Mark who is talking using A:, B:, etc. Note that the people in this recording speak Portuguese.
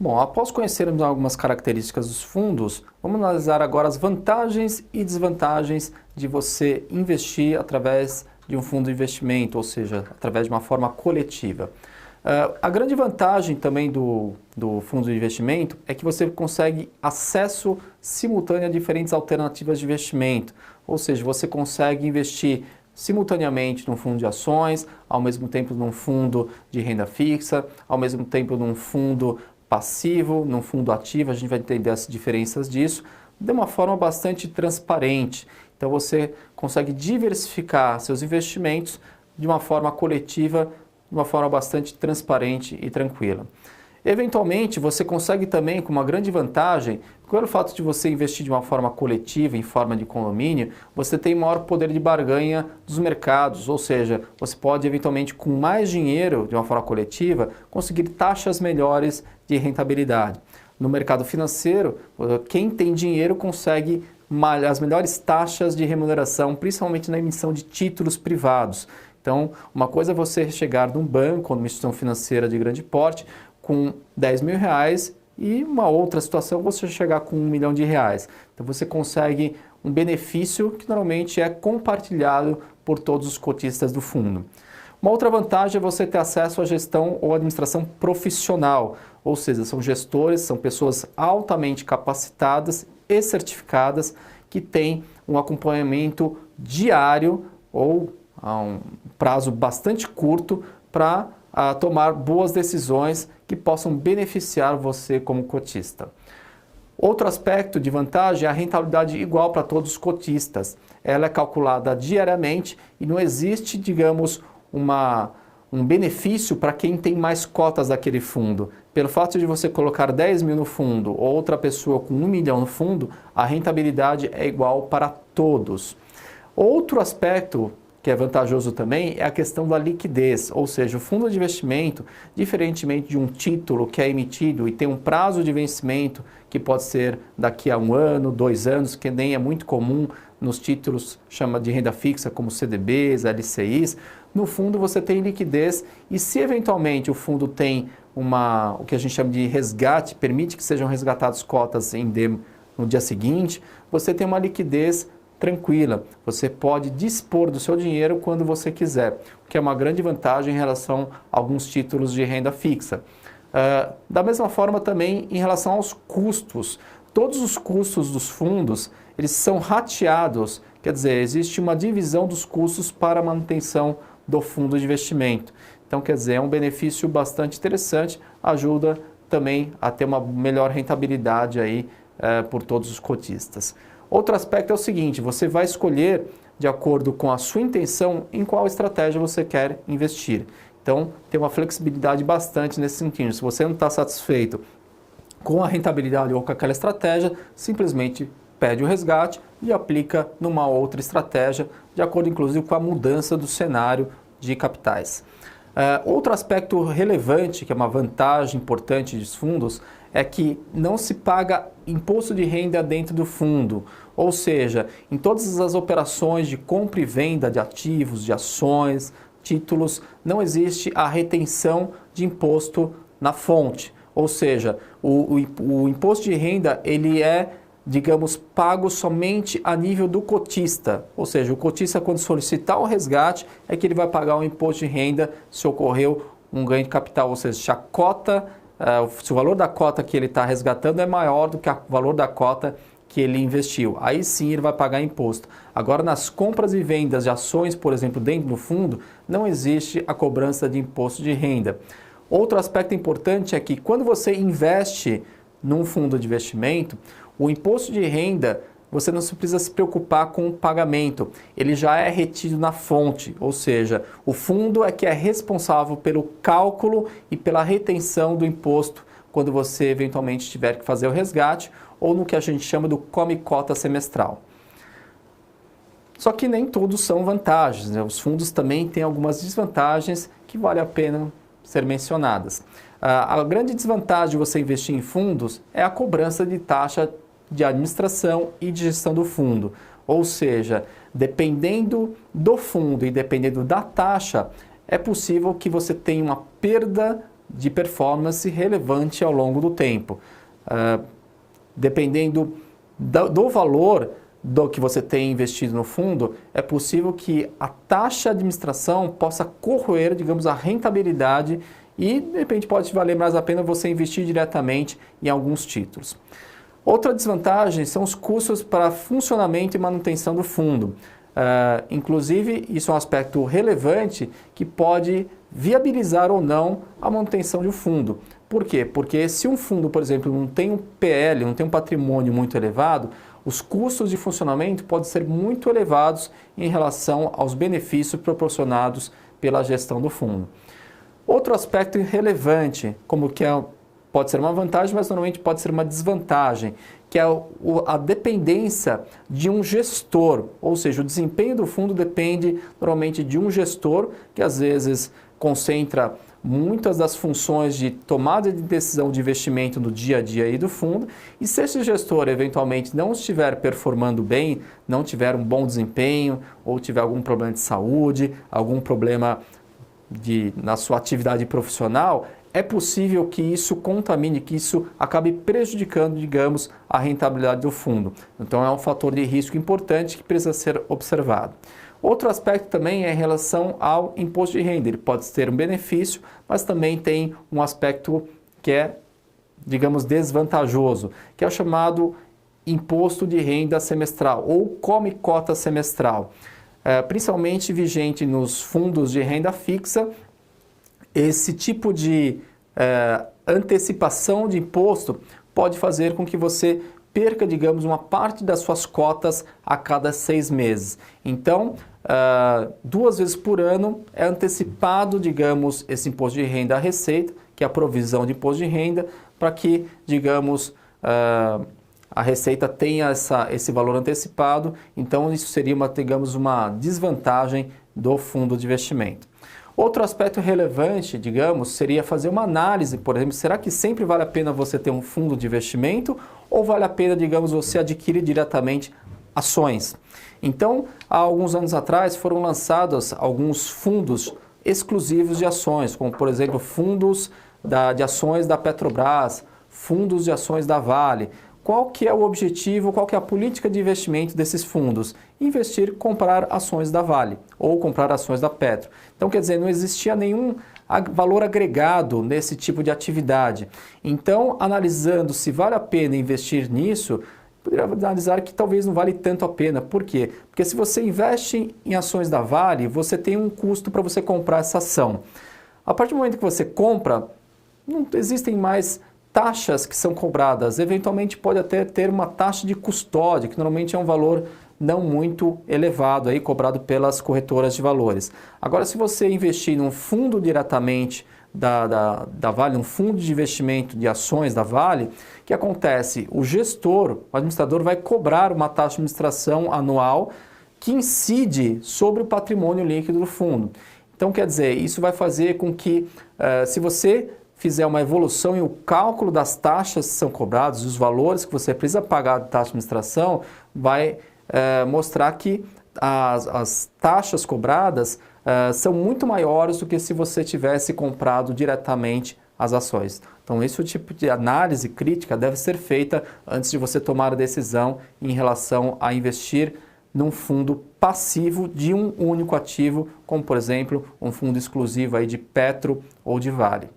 A: Bom, após conhecermos algumas características dos fundos, vamos analisar agora as vantagens e desvantagens de você investir através de um fundo de investimento, ou seja, através de uma forma coletiva. A grande vantagem também do fundo de investimento é que você consegue acesso simultâneo a diferentes alternativas de investimento, ou seja, você consegue investir simultaneamente num fundo de ações, ao mesmo tempo num fundo de renda fixa, ao mesmo tempo num fundo passivo, num fundo ativo. A gente vai entender as diferenças disso de uma forma bastante transparente. Então você consegue diversificar seus investimentos de uma forma coletiva, de uma forma bastante transparente e tranquila. Eventualmente, você consegue também, com uma grande vantagem, pelo fato de você investir de uma forma coletiva, em forma de condomínio, você tem maior poder de barganha dos mercados, ou seja, você pode eventualmente, com mais dinheiro, de uma forma coletiva, conseguir taxas melhores de rentabilidade. No mercado financeiro, quem tem dinheiro consegue as melhores taxas de remuneração, principalmente na emissão de títulos privados. Então, uma coisa é você chegar num banco ou numa instituição financeira de grande porte com 10 mil reais e uma outra situação você chegar com 1 milhão de reais. Então, você consegue um benefício que normalmente é compartilhado por todos os cotistas do fundo. Uma outra vantagem é você ter acesso à gestão ou administração profissional, ou seja, são gestores, são pessoas altamente capacitadas e certificadas que têm um acompanhamento diário ou a um prazo bastante curto para tomar boas decisões que possam beneficiar você como cotista. Outro aspecto de vantagem é a rentabilidade igual para todos os cotistas. Ela é calculada diariamente e não existe, digamos, um benefício para quem tem mais cotas daquele fundo. Pelo fato de você colocar 10 mil no fundo ou outra pessoa com 1 milhão no fundo, a rentabilidade é igual para todos. Outro aspecto que é vantajoso também é a questão da liquidez, ou seja, o fundo de investimento, diferentemente de um título que é emitido e tem um prazo de vencimento que pode ser daqui a 1 ano, 2 anos, que nem é muito comum nos títulos chama de renda fixa, como CDBs, LCIs, no fundo você tem liquidez e se eventualmente o fundo tem o que a gente chama de resgate, permite que sejam resgatadas cotas no dia seguinte, você tem uma liquidez tranquila, você pode dispor do seu dinheiro quando você quiser, o que é uma grande vantagem em relação a alguns títulos de renda fixa. Da mesma forma também em relação aos custos, todos os custos dos fundos, eles são rateados, quer dizer, existe uma divisão dos custos para a manutenção do fundo de investimento. Então, quer dizer, é um benefício bastante interessante, ajuda também a ter uma melhor rentabilidade aí por todos os cotistas. Outro aspecto é o seguinte, você vai escolher, de acordo com a sua intenção, em qual estratégia você quer investir. Então, tem uma flexibilidade bastante nesse sentido. Se você não está satisfeito com a rentabilidade ou com aquela estratégia, simplesmente pede o resgate e aplica numa outra estratégia, de acordo inclusive com a mudança do cenário de capitais. Outro aspecto relevante, que é uma vantagem importante dos fundos, é que não se paga imposto de renda dentro do fundo, ou seja, em todas as operações de compra e venda de ativos, de ações, títulos, não existe a retenção de imposto na fonte, ou seja, o imposto de renda ele é, digamos, pago somente a nível do cotista, ou seja, o cotista quando solicitar o resgate é que ele vai pagar o imposto de renda se ocorreu um ganho de capital, ou seja, se a cota se o valor da cota que ele está resgatando é maior do que o valor da cota que ele investiu, aí sim ele vai pagar imposto. Agora, nas compras e vendas de ações, por exemplo, dentro do fundo, não existe a cobrança de imposto de renda. Outro aspecto importante é que quando você investe num fundo de investimento, o imposto de renda você não precisa se preocupar com o pagamento, ele já é retido na fonte, ou seja, o fundo é que é responsável pelo cálculo e pela retenção do imposto quando você eventualmente tiver que fazer o resgate ou no que a gente chama do come-cota semestral. Só que nem todos são vantagens, né? Os fundos também têm algumas desvantagens que vale a pena ser mencionadas. A grande desvantagem de você investir em fundos é a cobrança de taxa de administração e de gestão do fundo. Ou seja, dependendo do fundo e dependendo da taxa, é possível que você tenha uma perda de performance relevante ao longo do tempo. Dependendo do valor do que você tem investido no fundo, é possível que a taxa de administração possa corroer, digamos, a rentabilidade e, de repente, pode valer mais a pena você investir diretamente em alguns títulos. Outra desvantagem são os custos para funcionamento e manutenção do fundo. Inclusive, isso é um aspecto relevante que pode viabilizar ou não a manutenção de um fundo. Por quê? Porque se um fundo, por exemplo, não tem um PL, não tem um patrimônio muito elevado, os custos de funcionamento podem ser muito elevados em relação aos benefícios proporcionados pela gestão do fundo. Outro aspecto relevante, como que pode ser uma vantagem, mas normalmente pode ser uma desvantagem, que é a dependência de um gestor, ou seja, o desempenho do fundo depende normalmente de um gestor que às vezes concentra muitas das funções de tomada de decisão de investimento no dia a dia aí do fundo, e se esse gestor eventualmente não estiver performando bem, não tiver um bom desempenho, ou tiver algum problema de saúde, algum problema na sua atividade profissional, é possível que isso contamine, que isso acabe prejudicando, digamos, a rentabilidade do fundo. Então é um fator de risco importante que precisa ser observado. Outro aspecto também é em relação ao imposto de renda. Ele pode ter um benefício, mas também tem um aspecto que é, digamos, desvantajoso, que é o chamado imposto de renda semestral ou come-cota semestral. Principalmente vigente nos fundos de renda fixa, esse tipo de antecipação de imposto pode fazer com que você perca, digamos, uma parte das suas cotas a cada 6 meses. Então, 2 vezes por ano é antecipado, digamos, esse imposto de renda à receita, que é a provisão de imposto de renda, para que, digamos, a receita tenha esse valor antecipado. Então, isso seria, digamos, uma desvantagem do fundo de investimento. Outro aspecto relevante, digamos, seria fazer uma análise, por exemplo, será que sempre vale a pena você ter um fundo de investimento ou vale a pena, digamos, você adquirir diretamente ações? Então, há alguns anos atrás foram lançados alguns fundos exclusivos de ações, como, por exemplo, fundos de ações da Petrobras, fundos de ações da Vale. Qual que é o objetivo, qual que é a política de investimento desses fundos? Investir, comprar ações da Vale ou comprar ações da Petro. Então, quer dizer, não existia nenhum valor agregado nesse tipo de atividade. Então, analisando se vale a pena investir nisso, poderia analisar que talvez não vale tanto a pena. Por quê? Porque se você investe em ações da Vale, você tem um custo para você comprar essa ação. A partir do momento que você compra, não existem mais taxas que são cobradas. Eventualmente pode até ter uma taxa de custódia, que normalmente é um valor não muito elevado, aí, cobrado pelas corretoras de valores. Agora, se você investir num fundo diretamente da Vale, um fundo de investimento de ações da Vale, o que acontece? O gestor, o administrador, vai cobrar uma taxa de administração anual que incide sobre o patrimônio líquido do fundo. Então, quer dizer, isso vai fazer com que, se você fizer uma evolução e o cálculo das taxas que são cobradas, os valores que você precisa pagar de taxa de administração, vai mostrar que as taxas cobradas são muito maiores do que se você tivesse comprado diretamente as ações. Então, esse tipo de análise crítica deve ser feita antes de você tomar a decisão em relação a investir num fundo passivo de um único ativo, como, por exemplo, um fundo exclusivo aí de Petro ou de Vale.